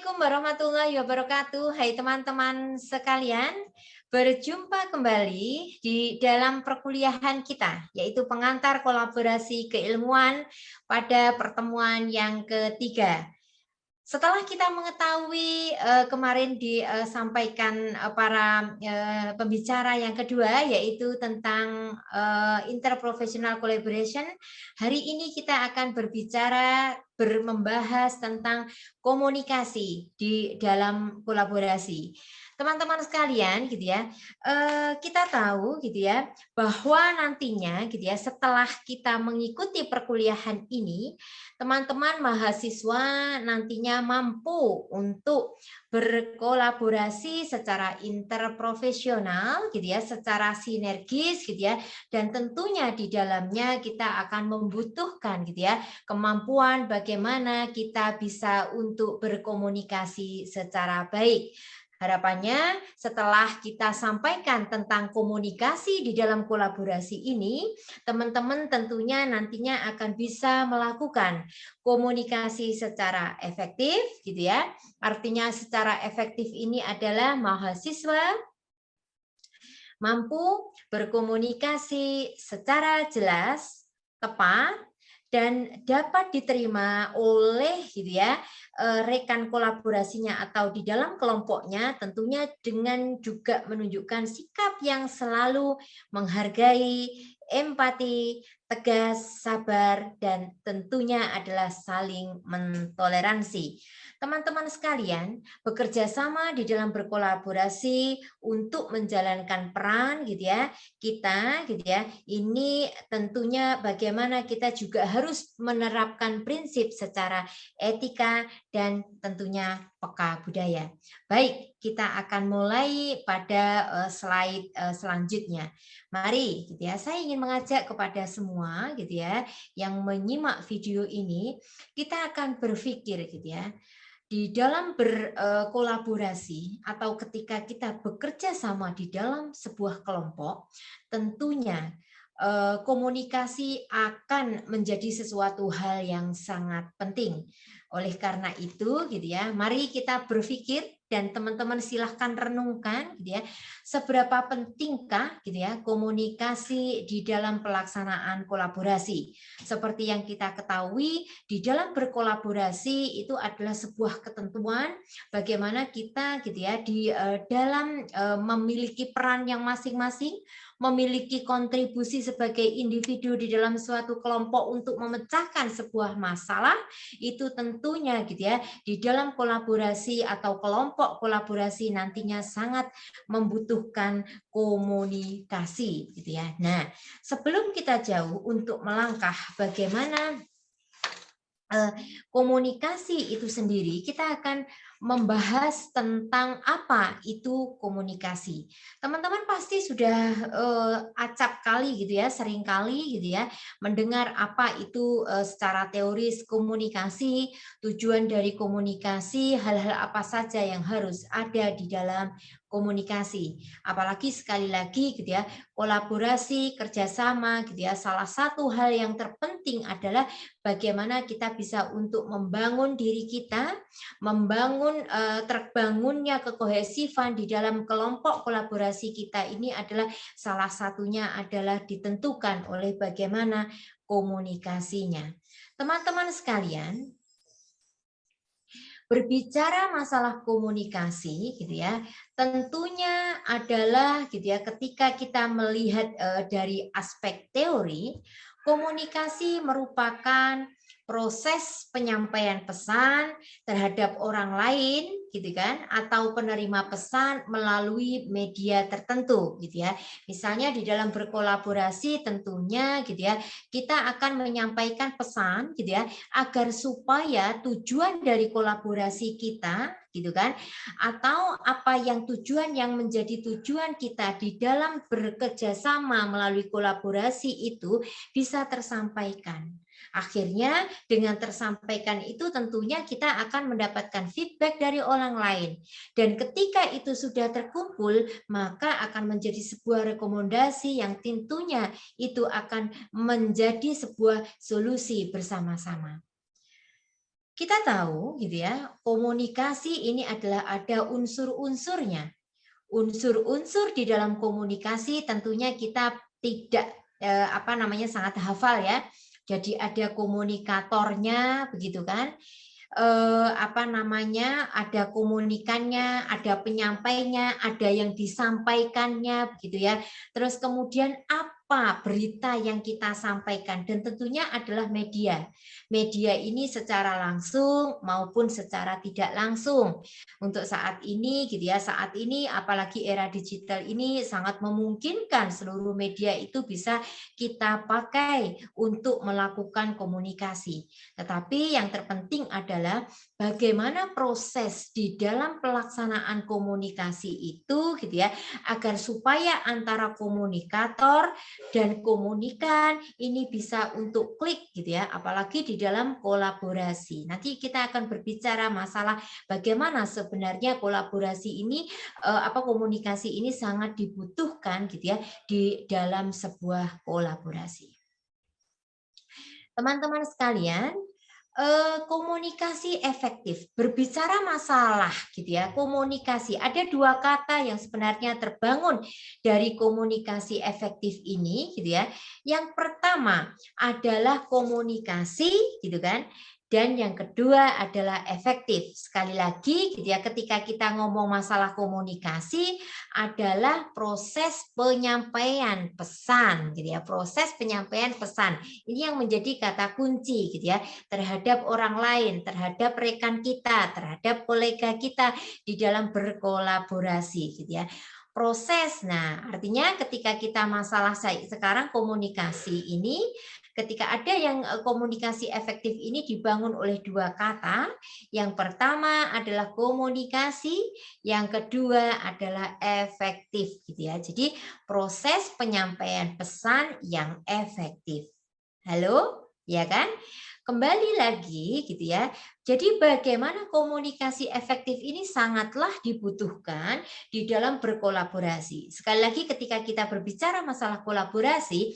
Assalamualaikum warahmatullahi wabarakatuh. Hai teman-teman sekalian, berjumpa kembali di dalam perkuliahan kita, yaitu pengantar kolaborasi keilmuan pada pertemuan yang ketiga. Setelah kita mengetahui kemarin disampaikan para pembicara yang kedua, yaitu tentang interprofessional collaboration, hari ini kita akan membahas tentang komunikasi di dalam kolaborasi. Teman-teman sekalian, gitu ya, kita tahu, gitu ya, bahwa nantinya, gitu ya, setelah kita mengikuti perkuliahan ini, teman-teman mahasiswa nantinya mampu untuk berkolaborasi secara interprofesional, gitu ya, secara sinergis, gitu ya, dan tentunya di dalamnya kita akan membutuhkan, gitu ya, kemampuan bagaimana kita bisa untuk berkomunikasi secara baik. Harapannya setelah kita sampaikan tentang komunikasi di dalam kolaborasi ini, teman-teman tentunya nantinya akan bisa melakukan komunikasi secara efektif, gitu ya. Artinya secara efektif ini adalah mahasiswa mampu berkomunikasi secara jelas, tepat, dan dapat diterima oleh gitu ya rekan kolaborasinya atau di dalam kelompoknya, tentunya dengan juga menunjukkan sikap yang selalu menghargai, empati, tegas, sabar, dan tentunya adalah saling mentoleransi. Teman-teman sekalian, bekerja sama di dalam berkolaborasi untuk menjalankan peran gitu ya kita gitu ya, ini tentunya bagaimana kita juga harus menerapkan prinsip secara etika dan tentunya peka budaya. Baik, kita akan mulai pada slide selanjutnya. Mari gitu ya, saya ingin mengajak kepada semua gitu ya yang menyimak video ini, kita akan berpikir gitu ya, di dalam berkolaborasi atau ketika kita bekerja sama di dalam sebuah kelompok, tentunya komunikasi akan menjadi sesuatu hal yang sangat penting. Oleh karena itu, gitu ya, mari kita berpikir dan teman-teman silahkan renungkan, gitu ya, seberapa pentingkah, gitu ya, komunikasi di dalam pelaksanaan kolaborasi. Seperti yang kita ketahui, di dalam berkolaborasi itu adalah sebuah ketentuan bagaimana kita gitu ya di dalam memiliki peran yang masing-masing, memiliki kontribusi sebagai individu di dalam suatu kelompok untuk memecahkan sebuah masalah, itu tentunya gitu ya di dalam kolaborasi atau kelompok kolaborasi nantinya sangat membutuhkan komunikasi gitu ya. Nah, sebelum kita jauh untuk melangkah bagaimana komunikasi itu sendiri, kita akan membahas tentang apa itu komunikasi. Teman-teman pasti sudah acap kali gitu ya, sering kali gitu ya, mendengar apa itu secara teoris komunikasi, tujuan dari komunikasi, hal-hal apa saja yang harus ada di dalam komunikasi. Apalagi sekali lagi gitu ya, kolaborasi, kerjasama gitu ya, salah satu hal yang terpenting adalah bagaimana kita bisa untuk membangun diri kita, membangun terbangunnya kekohesifan di dalam kelompok kolaborasi kita ini adalah salah satunya adalah ditentukan oleh bagaimana komunikasinya. Teman-teman sekalian, berbicara masalah komunikasi gitu ya, tentunya adalah gitu ya ketika kita melihat dari aspek teori, komunikasi merupakan proses penyampaian pesan terhadap orang lain gitu kan atau penerima pesan melalui media tertentu gitu ya. Misalnya di dalam berkolaborasi tentunya gitu ya, kita akan menyampaikan pesan gitu ya agar supaya tujuan dari kolaborasi kita gitu kan atau apa yang tujuan yang menjadi tujuan kita di dalam bekerja sama melalui kolaborasi itu bisa tersampaikan. Akhirnya dengan tersampaikan itu tentunya kita akan mendapatkan feedback dari orang lain. Dan ketika itu sudah terkumpul, maka akan menjadi sebuah rekomendasi yang tentunya itu akan menjadi sebuah solusi bersama-sama. kita tahu gitu ya, komunikasi ini adalah ada unsur-unsurnya. Unsur-unsur di dalam komunikasi tentunya kita tidak sangat hafal ya. Jadi ada komunikatornya begitu kan. Ada komunikannya, ada penyampainya, ada yang disampaikannya begitu ya. Terus kemudian apa berita yang kita sampaikan, dan tentunya adalah media. Media ini secara langsung maupun secara tidak langsung. Untuk saat ini gitu ya, saat ini apalagi era digital ini sangat memungkinkan seluruh media itu bisa kita pakai untuk melakukan komunikasi. Tetapi yang terpenting adalah bagaimana proses di dalam pelaksanaan komunikasi itu gitu ya, agar supaya antara komunikator dan komunikan ini bisa untuk klik gitu ya, apalagi di dalam kolaborasi. Nanti kita akan berbicara masalah bagaimana sebenarnya kolaborasi ini komunikasi ini sangat dibutuhkan gitu ya di dalam sebuah kolaborasi. Teman-teman sekalian, komunikasi efektif. Berbicara masalah gitu ya, komunikasi. Ada dua kata yang sebenarnya terbangun dari komunikasi efektif ini gitu ya. Yang pertama adalah komunikasi gitu kan. Dan yang kedua adalah efektif. Sekali lagi gitu ya, ketika kita ngomong masalah komunikasi adalah proses penyampaian pesan gitu ya, proses penyampaian pesan. Ini yang menjadi kata kunci gitu ya, terhadap orang lain, terhadap rekan kita, terhadap kolega kita di dalam berkolaborasi gitu ya. Proses, nah artinya ketika kita masalah sekarang komunikasi ini, ketika ada yang komunikasi efektif ini dibangun oleh dua kata. Yang pertama adalah komunikasi, yang kedua adalah efektif gitu ya. Jadi proses penyampaian pesan yang efektif. Halo? Ya kan? Kembali lagi gitu ya. Jadi bagaimana komunikasi efektif ini sangatlah dibutuhkan di dalam berkolaborasi. Sekali lagi ketika kita berbicara masalah kolaborasi,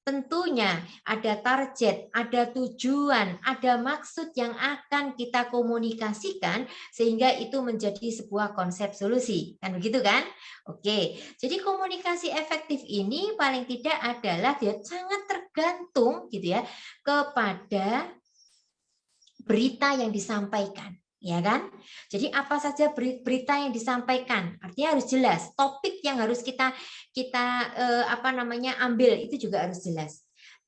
tentunya ada target, ada tujuan, ada maksud yang akan kita komunikasikan sehingga itu menjadi sebuah konsep solusi. Kan begitu kan? Oke. Jadi komunikasi efektif ini paling tidak adalah dia sangat tergantung gitu ya kepada berita yang disampaikan, ya kan? Jadi apa saja berita yang disampaikan, artinya harus jelas. Topik yang harus kita ambil itu juga harus jelas.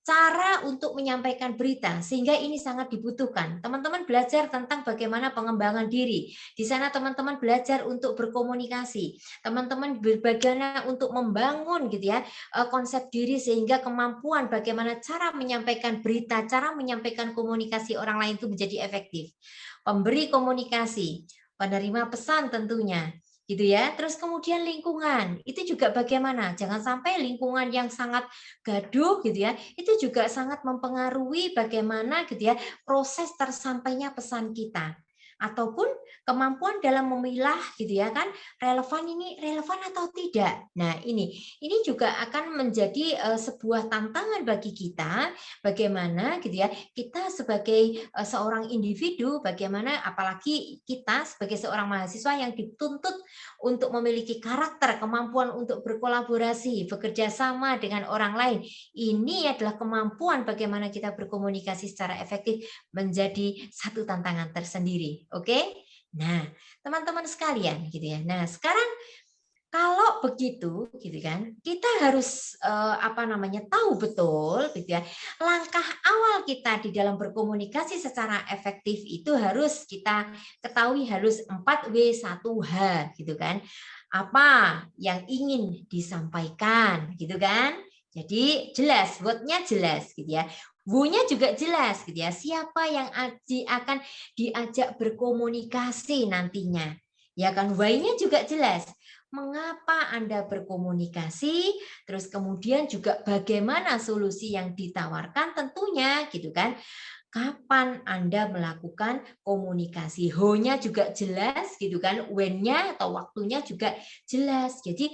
Cara untuk menyampaikan berita sehingga ini sangat dibutuhkan. Teman-teman belajar tentang bagaimana pengembangan diri. Di sana teman-teman belajar untuk berkomunikasi. Teman-teman bagaimana untuk membangun gitu ya konsep diri sehingga kemampuan bagaimana cara menyampaikan berita, cara menyampaikan komunikasi orang lain itu menjadi efektif. Pemberi komunikasi, penerima pesan tentunya gitu ya. Terus kemudian lingkungan, itu juga bagaimana? Jangan sampai lingkungan yang sangat gaduh gitu ya, itu juga sangat mempengaruhi bagaimana gitu ya proses tersampainya pesan kita. Ataupun kemampuan dalam memilah gitu ya kan, relevan atau tidak. Nah, ini juga akan menjadi sebuah tantangan bagi kita bagaimana gitu ya kita sebagai seorang individu, bagaimana apalagi kita sebagai seorang mahasiswa yang dituntut untuk memiliki karakter, kemampuan untuk berkolaborasi, bekerja sama dengan orang lain. Ini adalah kemampuan bagaimana kita berkomunikasi secara efektif menjadi satu tantangan tersendiri. Oke? Nah, teman-teman sekalian gitu ya. Nah, sekarang kalau begitu gitu kan, kita harus tahu betul gitu ya. Langkah awal kita di dalam berkomunikasi secara efektif itu harus kita ketahui harus 4W1H gitu kan. Apa yang ingin disampaikan gitu kan. Jadi jelas, word-nya jelas gitu ya. Who-nya juga jelas gitu ya. Siapa yang akan diajak berkomunikasi nantinya. Ya kan, why-nya juga jelas. Mengapa Anda berkomunikasi, terus kemudian juga bagaimana solusi yang ditawarkan tentunya gitu kan. kapan Anda melakukan komunikasi. How-nya juga jelas gitu kan, when-nya atau waktunya juga jelas. Jadi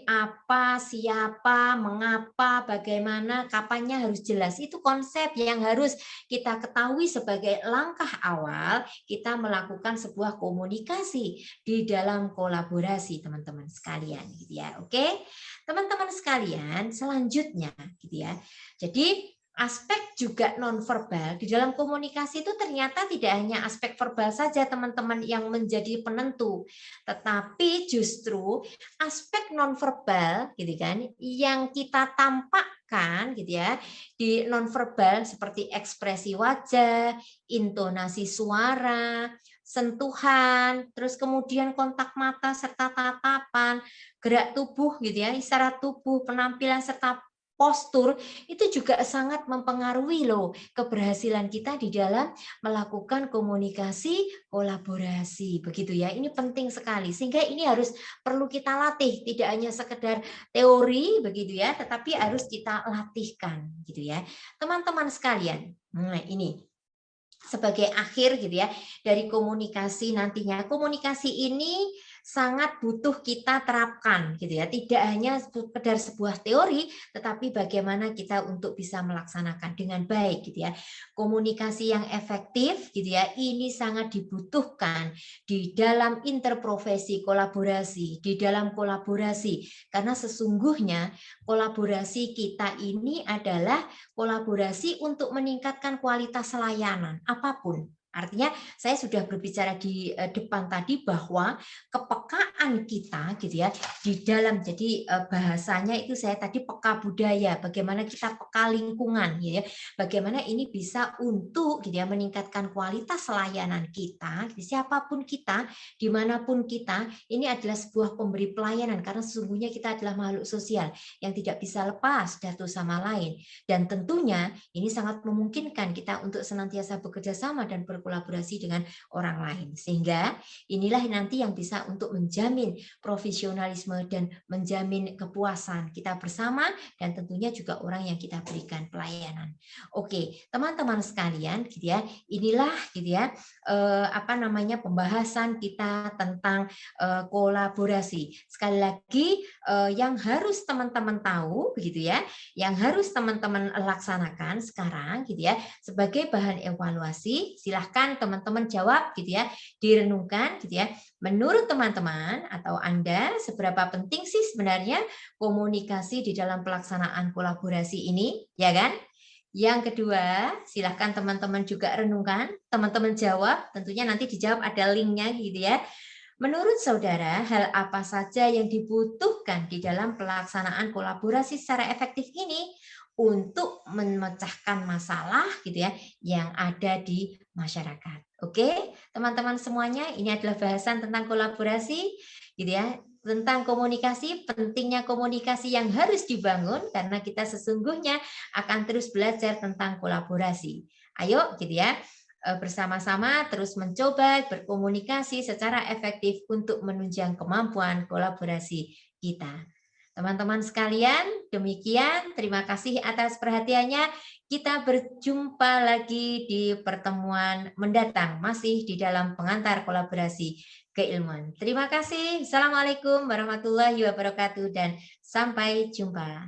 apa, siapa, mengapa, bagaimana, kapannya harus jelas. Itu konsep yang harus kita ketahui sebagai langkah awal kita melakukan sebuah komunikasi di dalam kolaborasi, teman-teman sekalian gitu ya. Oke. Teman-teman sekalian, selanjutnya gitu ya. Jadi aspek juga nonverbal di dalam komunikasi itu ternyata tidak hanya aspek verbal saja teman-teman yang menjadi penentu, tetapi justru aspek nonverbal gitu kan yang kita tampakkan gitu ya di nonverbal seperti ekspresi wajah, intonasi suara, sentuhan, terus kemudian kontak mata serta tatapan, gerak tubuh gitu ya, isyarat tubuh, penampilan serta postur itu juga sangat mempengaruhi loh keberhasilan kita di dalam melakukan komunikasi kolaborasi begitu ya. Ini penting sekali sehingga ini harus perlu kita latih, tidak hanya sekedar teori begitu ya, tetapi harus kita latihkan gitu ya. Teman-teman sekalian. Nah, ini sebagai akhir gitu ya dari komunikasi nantinya. Komunikasi ini sangat butuh kita terapkan gitu ya. Tidak hanya sekedar sebuah teori tetapi bagaimana kita untuk bisa melaksanakan dengan baik gitu ya. Komunikasi yang efektif gitu ya. Ini sangat dibutuhkan di dalam interprofesi kolaborasi, di dalam kolaborasi karena sesungguhnya kolaborasi kita ini adalah kolaborasi untuk meningkatkan kualitas layanan apapun. Artinya saya sudah berbicara di depan tadi bahwa kepekaan kita gitu ya di dalam jadi bahasanya itu saya tadi peka budaya, bagaimana kita peka lingkungan gitu ya. Bagaimana ini bisa untuk gitu ya meningkatkan kualitas layanan kita, siapapun kita, dimanapun kita, ini adalah sebuah pemberi pelayanan karena sesungguhnya kita adalah makhluk sosial yang tidak bisa lepas satu sama lain. Dan tentunya ini sangat memungkinkan kita untuk senantiasa bekerja sama dan berkolaborasi dengan orang lain. Sehingga inilah nanti yang bisa untuk menjamin profesionalisme dan menjamin kepuasan kita bersama dan tentunya juga orang yang kita berikan pelayanan. Oke, teman-teman sekalian gitu ya. Inilah gitu ya pembahasan kita tentang kolaborasi. Sekali lagi yang harus teman-teman tahu begitu ya, yang harus teman-teman laksanakan sekarang gitu ya sebagai bahan evaluasi. Silahkan teman-teman jawab gitu ya, direnungkan gitu ya. Menurut teman-teman atau Anda seberapa penting sih sebenarnya komunikasi di dalam pelaksanaan kolaborasi ini, ya kan? Yang kedua, silahkan teman-teman juga renungkan, teman-teman jawab, tentunya nanti dijawab ada linknya gitu ya. Menurut saudara, hal apa saja yang dibutuhkan di dalam pelaksanaan kolaborasi secara efektif ini untuk memecahkan masalah gitu ya yang ada di masyarakat. Oke, teman-teman semuanya, ini adalah bahasan tentang kolaborasi gitu ya, tentang komunikasi, pentingnya komunikasi yang harus dibangun karena kita sesungguhnya akan terus belajar tentang kolaborasi. Ayo gitu ya, bersama-sama terus mencoba berkomunikasi secara efektif untuk menunjang kemampuan kolaborasi kita. Teman-teman sekalian, demikian. Terima kasih atas perhatiannya. Kita berjumpa lagi di pertemuan mendatang, masih di dalam pengantar kolaborasi keilmuan. Terima kasih. Assalamualaikum warahmatullahi wabarakatuh dan sampai jumpa.